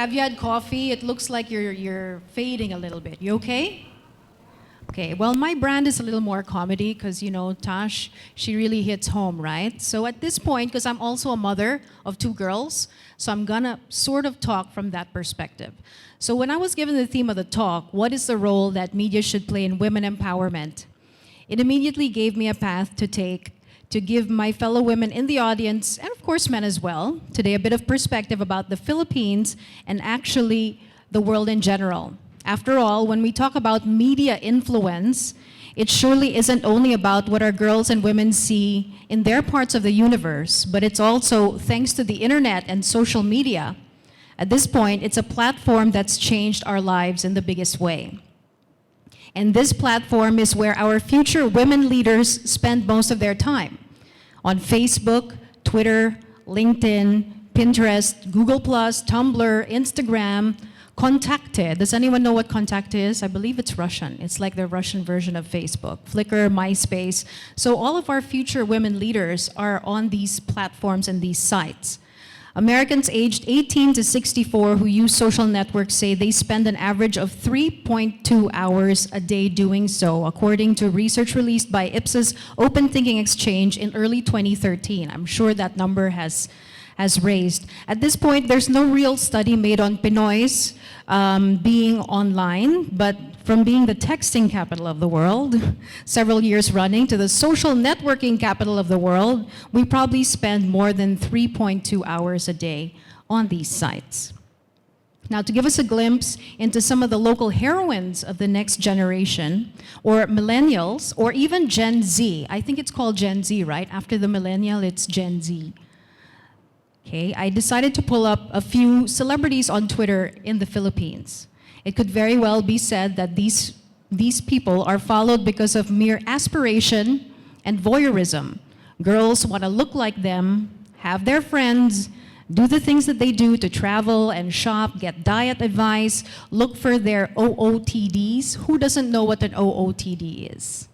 Have you had coffee? It looks like you're fading a little bit. You okay? Okay, well, my brand is a little more comedy because, Tash, she really hits home, right? So at this point, because I'm also a mother of 2 girls, so I'm gonna sort of talk from that perspective. So when I was given the theme of the talk, what is the role that media should play in women empowerment? It immediately gave me a path to take to give my fellow women in the audience, and of course men as well, today a bit of perspective about the Philippines and actually the world in general. After all, when we talk about media influence, it surely isn't only about what our girls and women see in their parts of the universe, but it's also thanks to the internet and social media. At this point, it's a platform that's changed our lives in the biggest way. And this platform is where our future women leaders spend most of their time. On Facebook, Twitter, LinkedIn, Pinterest, Google+, Tumblr, Instagram, Contacte. Does anyone know what Contacte is? I believe it's Russian. It's like the Russian version of Facebook. Flickr, MySpace. So all of our future women leaders are on these platforms and these sites. Americans aged 18 to 64 who use social networks say they spend an average of 3.2 hours a day doing so, according to research released by Ipsos Open Thinking Exchange in early 2013. I'm sure that number has raised. At this point, there's no real study made on Pinoys being online, but from being the texting capital of the world, several years running, to the social networking capital of the world, we probably spend more than 3.2 hours a day on these sites. Now, to give us a glimpse into some of the local heroines of the next generation, or millennials, or even Gen Z, I think it's called Gen Z, right? After the millennial, it's Gen Z. Okay, I decided to pull up a few celebrities on Twitter in the Philippines. It could very well be said that these people are followed because of mere aspiration and voyeurism. Girls want to look like them, have their friends, do the things that they do to travel and shop, get diet advice, look for their OOTDs. Who doesn't know what an OOTD is?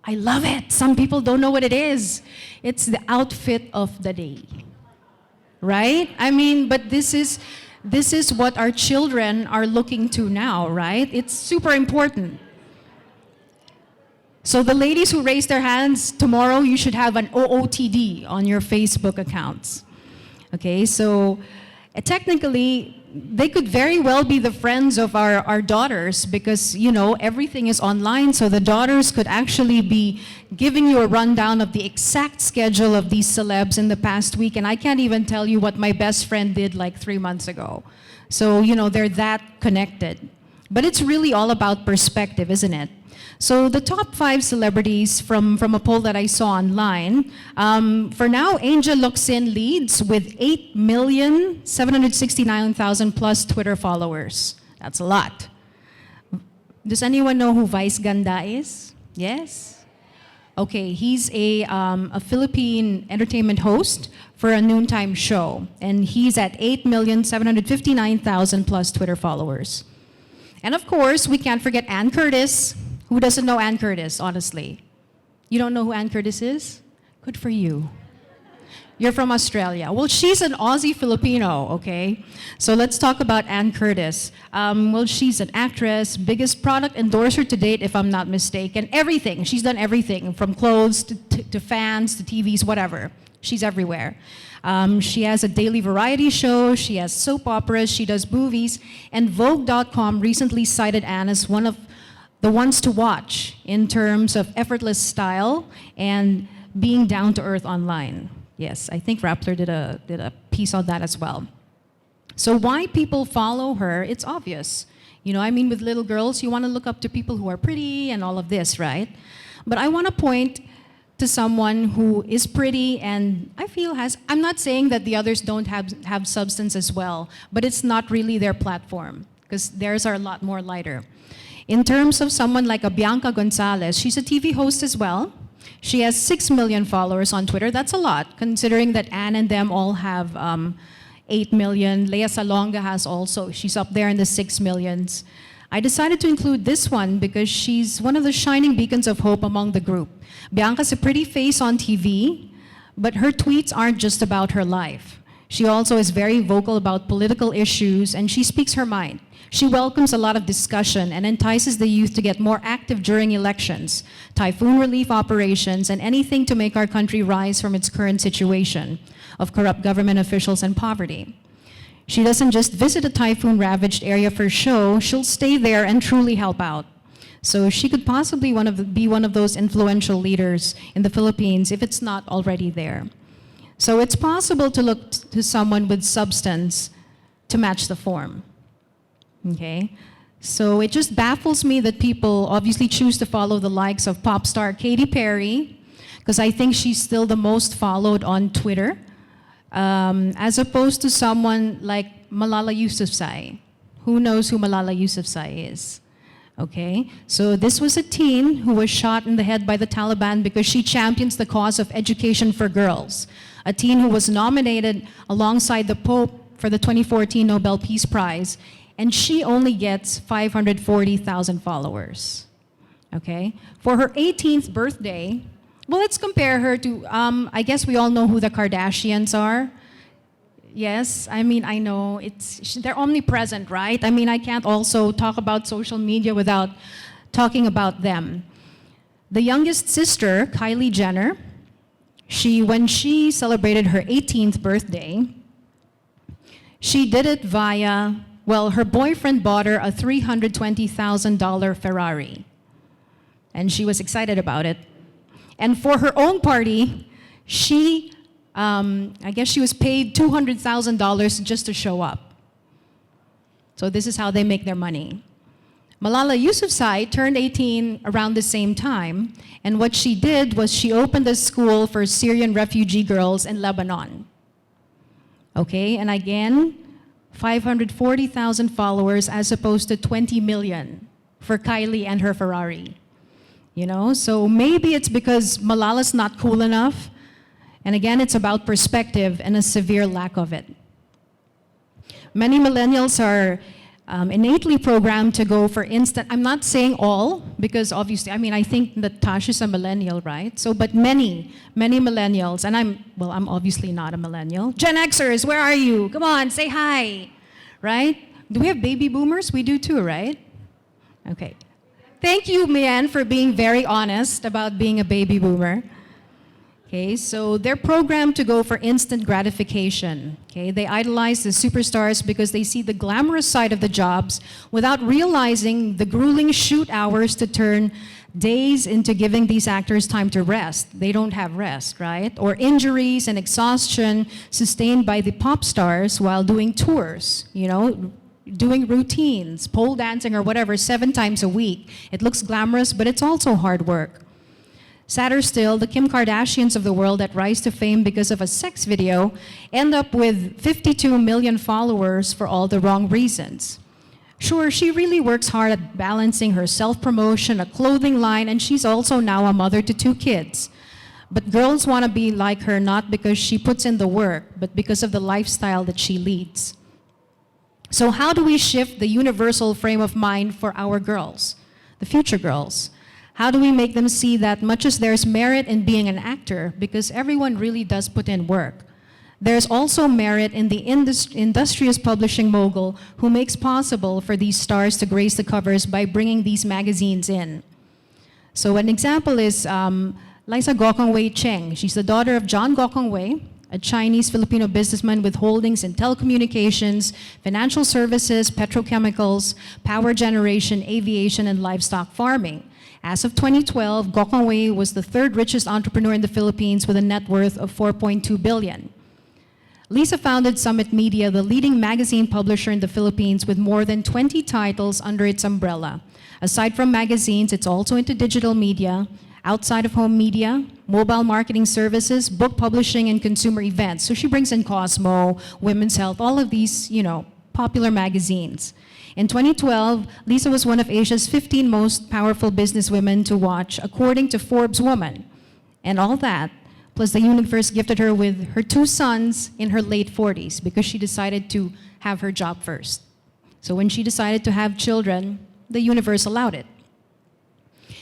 I love it. Some people don't know what it is. It's the outfit of the day. Right? I mean, but this is what our children are looking to now, right? It's super important. So the ladies who raise their hands, tomorrow you should have an OOTD on your Facebook accounts. Okay, so technically, they could very well be the friends of our daughters because, everything is online, so the daughters could actually be giving you a rundown of the exact schedule of these celebs in the past week, and I can't even tell you what my best friend did like 3 months ago. So, they're that connected. But it's really all about perspective, isn't it? So the top 5 celebrities from a poll that I saw online, for now, Angel Locsin leads with 8,769,000 plus Twitter followers. That's a lot. Does anyone know who Vice Ganda is? Yes? Okay, he's a Philippine entertainment host for a noontime show, and he's at 8,759,000 plus Twitter followers. And of course, we can't forget Ann Curtis. Who doesn't know Ann Curtis, honestly? You don't know who Ann Curtis is? Good for you. You're from Australia. Well, she's an Aussie Filipino, okay? So let's talk about Ann Curtis. Well, she's an actress, biggest product endorser to date, if I'm not mistaken. Everything. She's done everything, from clothes to fans to TVs, whatever. She's everywhere. She has a daily variety show, she has soap operas, she does movies, and Vogue.com recently cited Ann as one of the ones to watch in terms of effortless style and being down to earth online. Yes, I think Rappler did a piece on that as well. So why people follow her, it's obvious. With little girls, you want to look up to people who are pretty and all of this, right? But I want to point to someone who is pretty and I feel I'm not saying that the others don't have substance as well, but it's not really their platform because theirs are a lot more lighter. In terms of someone like a Bianca Gonzalez, she's a TV host as well. She has 6 million followers on Twitter. That's a lot, considering that Ann and them all have 8 million. Lea Salonga she's up there in the 6 millions. I decided to include this one because she's one of the shining beacons of hope among the group. Bianca's a pretty face on TV, but her tweets aren't just about her life. She also is very vocal about political issues, and she speaks her mind. She welcomes a lot of discussion and entices the youth to get more active during elections, typhoon relief operations, and anything to make our country rise from its current situation of corrupt government officials and poverty. She doesn't just visit a typhoon-ravaged area for show, she'll stay there and truly help out. So she could possibly be one of those influential leaders in the Philippines if it's not already there. So it's possible to look to someone with substance to match the form. Okay? So it just baffles me that people obviously choose to follow the likes of pop star Katy Perry, because I think she's still the most followed on Twitter, as opposed to someone like Malala Yousafzai. Who knows who Malala Yousafzai is? Okay, so this was a teen who was shot in the head by the Taliban because she champions the cause of education for girls. A teen who was nominated alongside the Pope for the 2014 Nobel Peace Prize, and she only gets 540,000 followers. Okay, for her 18th birthday, well, let's compare her to, I guess we all know who the Kardashians are. Yes, I mean, I know, they're omnipresent, right? I mean, I can't also talk about social media without talking about them. The youngest sister, Kylie Jenner, when she celebrated her 18th birthday, she did it via, well, her boyfriend bought her a $320,000 Ferrari. And she was excited about it. And for her own party, I guess she was paid $200,000 just to show up. So this is how they make their money. Malala Yousafzai turned 18 around the same time, and what she did was she opened a school for Syrian refugee girls in Lebanon. Okay, and again, 540,000 followers as opposed to 20 million for Kylie and her Ferrari. You know, so maybe it's because Malala's not cool enough. And again, it's about perspective and a severe lack of it. Many millennials are innately programmed to go for instant. I'm not saying all, because obviously, I mean, I think that Tash is a millennial, right? So, but many millennials, and I'm obviously not a millennial. Gen Xers, where are you? Come on, say hi, right? Do we have baby boomers? We do too, right? Okay. Thank you, Mian, for being very honest about being a baby boomer. Okay, so they're programmed to go for instant gratification. Okay, they idolize the superstars because they see the glamorous side of the jobs without realizing the grueling shoot hours to turn days into giving these actors time to rest. They don't have rest, right? Or injuries and exhaustion sustained by the pop stars while doing tours, you know, doing routines, pole dancing or whatever 7 times a week. It looks glamorous, but it's also hard work. Sadder still, the Kim Kardashians of the world that rise to fame because of a sex video end up with 52 million followers for all the wrong reasons. Sure, she really works hard at balancing her self-promotion, a clothing line, and she's also now a mother to 2 kids. But girls want to be like her not because she puts in the work, but because of the lifestyle that she leads. So how do we shift the universal frame of mind for our girls, the future girls? How do we make them see that much as there's merit in being an actor, because everyone really does put in work, there's also merit in the industrious publishing mogul who makes possible for these stars to grace the covers by bringing these magazines in. So an example is Liza Gokongwei Cheng. She's the daughter of John Gokongwei, a Chinese-Filipino businessman with holdings in telecommunications, financial services, petrochemicals, power generation, aviation, and livestock farming. As of 2012, Gokongwei was the 3rd richest entrepreneur in the Philippines with a net worth of 4.2 billion. Lisa founded Summit Media, the leading magazine publisher in the Philippines with more than 20 titles under its umbrella. Aside from magazines, it's also into digital media, outside of home media, mobile marketing services, book publishing, and consumer events. So she brings in Cosmo, Women's Health, all of these, you know, popular magazines. In 2012, Lisa was one of Asia's 15 most powerful businesswomen to watch, according to Forbes Woman. And all that, plus the universe gifted her with her 2 sons in her late 40s because she decided to have her job first. So when she decided to have children, the universe allowed it.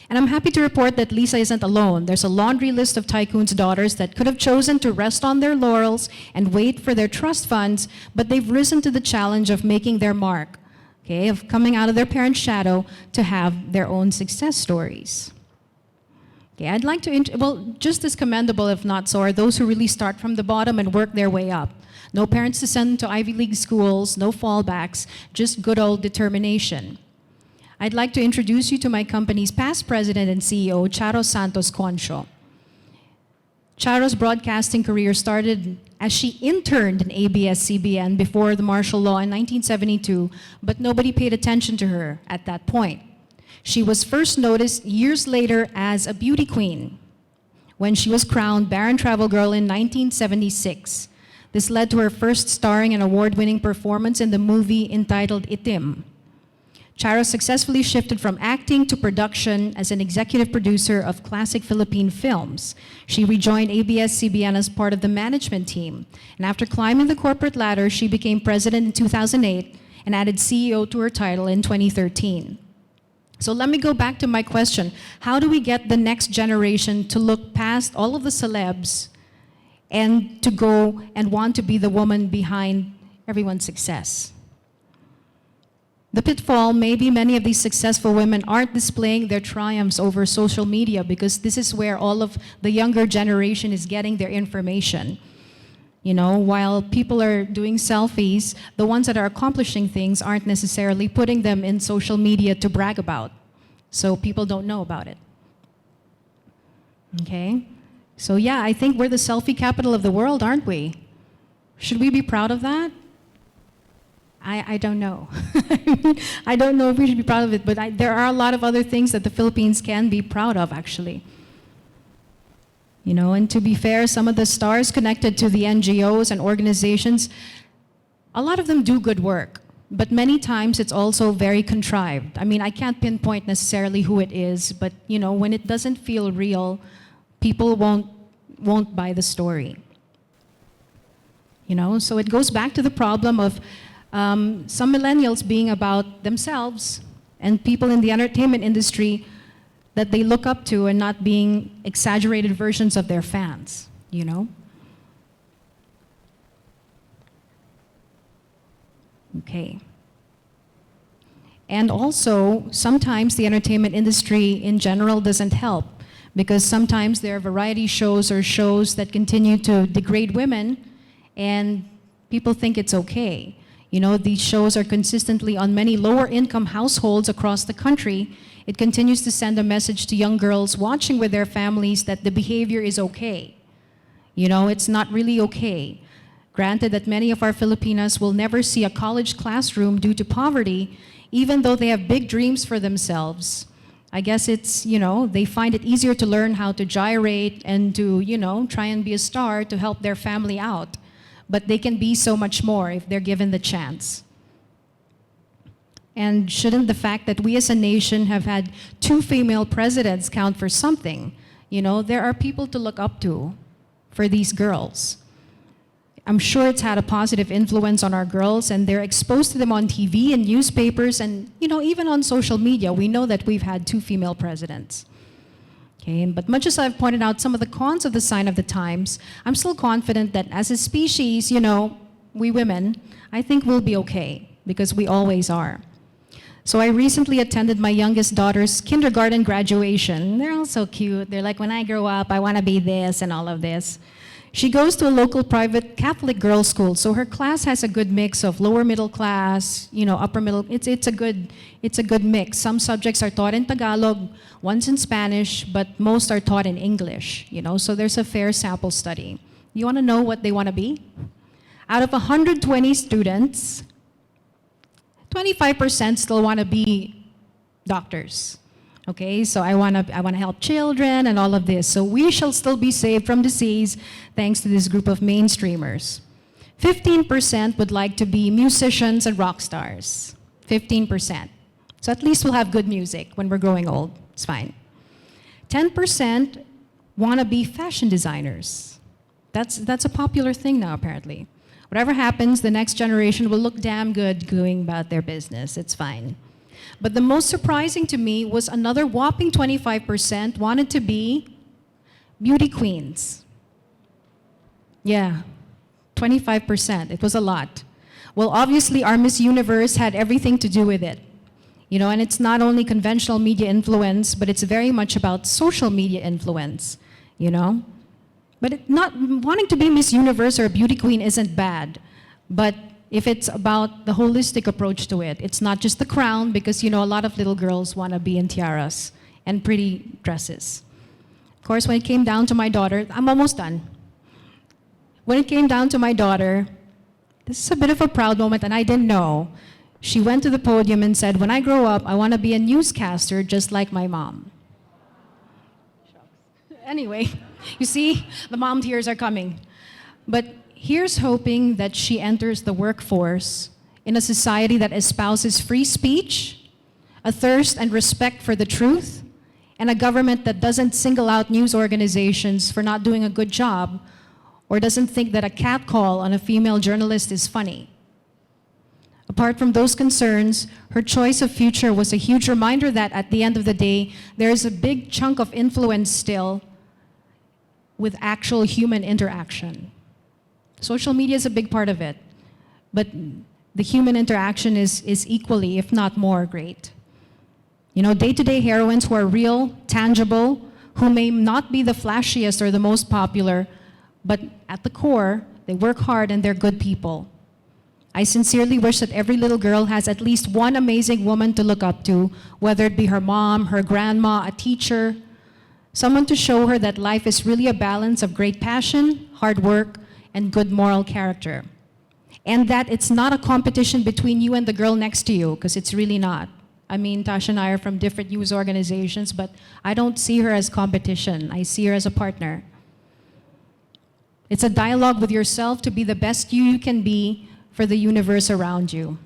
And I'm happy to report that Lisa isn't alone. There's a laundry list of tycoons' daughters that could have chosen to rest on their laurels and wait for their trust funds, but they've risen to the challenge of making their mark, okay, of coming out of their parents' shadow to have their own success stories. Okay, I'd like to, just as commendable, if not so, are those who really start from the bottom and work their way up. No parents to send to Ivy League schools, no fallbacks, just good old determination. I'd like to introduce you to my company's past president and CEO, Charo Santos Concho. Charo's broadcasting career started as she interned in ABS-CBN before the martial law in 1972, but nobody paid attention to her at that point. She was first noticed years later as a beauty queen when she was crowned Baron Travel Girl in 1976. This led to her first starring and award-winning performance in the movie entitled Itim. Charo successfully shifted from acting to production as an executive producer of classic Philippine films. She rejoined ABS-CBN as part of the management team. And after climbing the corporate ladder, she became president in 2008 and added CEO to her title in 2013. So let me go back to my question. How do we get the next generation to look past all of the celebs and to go and want to be the woman behind everyone's success? The pitfall, maybe many of these successful women aren't displaying their triumphs over social media because this is where all of the younger generation is getting their information. You know, while people are doing selfies, the ones that are accomplishing things aren't necessarily putting them in social media to brag about. So people don't know about it. Okay? So yeah, I think we're the selfie capital of the world, aren't we? Should we be proud of that? I don't know. I don't know if we should be proud of it, but there are a lot of other things that the Philippines can be proud of, actually. You know, and to be fair, some of the stars connected to the NGOs and organizations, a lot of them do good work, but many times it's also very contrived. I mean, I can't pinpoint necessarily who it is, but you know, when it doesn't feel real, people won't buy the story. You know, so it goes back to the problem of some millennials being about themselves and people in the entertainment industry that they look up to and not being exaggerated versions of their fans, you know? Okay. And also, sometimes the entertainment industry in general doesn't help because sometimes there are variety shows or shows that continue to degrade women and people think it's okay. You know, these shows are consistently on many lower income households across the country. It continues to send a message to young girls watching with their families that the behavior is okay. You know, it's not really okay. Granted that many of our Filipinas will never see a college classroom due to poverty, even though they have big dreams for themselves. I guess it's, you know, they find it easier to learn how to gyrate and to, you know, try and be a star to help their family out. But they can be so much more if they're given the chance. And shouldn't the fact that we as a nation have had 2 female presidents count for something? You know, there are people to look up to for these girls. I'm sure it's had a positive influence on our girls and they're exposed to them on TV and newspapers and, you know, even on social media. We know that we've had 2 female presidents. Okay, but much as I've pointed out some of the cons of the sign of the times, I'm still confident that as a species, you know, we women, I think we'll be okay because we always are. So I recently attended my youngest daughter's kindergarten graduation. They're all so cute. They're like, when I grow up, I want to be this and all of this. She goes to a local private Catholic girls' school, so her class has a good mix of lower middle class, you know, upper middle. It's a good mix. Some subjects are taught in Tagalog, one's in Spanish, but most are taught in English, you know, so there's a fair sample study. You want to know what they want to be? Out of 120 students, 25% still want to be doctors. Okay, so I want to help children and all of this. So we shall still be saved from disease thanks to this group of mainstreamers. 15% would like to be musicians and rock stars. 15%. So at least we'll have good music when we're growing old. It's fine. 10% want to be fashion designers. That's a popular thing now, apparently. Whatever happens, the next generation will look damn good going about their business. It's fine. But the most surprising to me was another whopping 25% wanted to be beauty queens. Yeah, 25%. It was a lot. Well, obviously, our Miss Universe had everything to do with it. You know, and it's not only conventional media influence, but it's very much about social media influence, you know? But not wanting to be Miss Universe or a beauty queen isn't bad. But if it's about the holistic approach to it, it's not just the crown, because, you know, a lot of little girls want to be in tiaras and pretty dresses. Of course, when it came down to my daughter, I'm almost done. When it came down to my daughter, this is a bit of a proud moment, and I didn't know. She went to the podium and said, when I grow up, I want to be a newscaster just like my mom. Anyway, you see, the mom tears are coming. But here's hoping that she enters the workforce in a society that espouses free speech, a thirst and respect for the truth, and a government that doesn't single out news organizations for not doing a good job, or doesn't think that a catcall on a female journalist is funny. Apart from those concerns, her choice of future was a huge reminder that at the end of the day, there is a big chunk of influence still with actual human interaction. Social media is a big part of it, but the human interaction is equally, if not more, great. You know, day-to-day heroines who are real, tangible, who may not be the flashiest or the most popular, but at the core, they work hard and they're good people. I sincerely wish that every little girl has at least one amazing woman to look up to, whether it be her mom, her grandma, a teacher, someone to show her that life is really a balance of great passion, hard work, and good moral character. And that it's not a competition between you and the girl next to you, because it's really not. I mean, Tasha and I are from different news organizations, but I don't see her as competition. I see her as a partner. It's a dialogue with yourself to be the best you can be for the universe around you.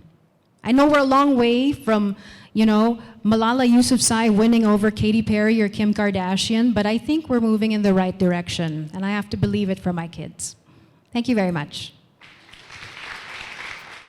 I know we're a long way from, you know, Malala Yousafzai winning over Katy Perry or Kim Kardashian, but I think we're moving in the right direction, and I have to believe it for my kids. Thank you very much.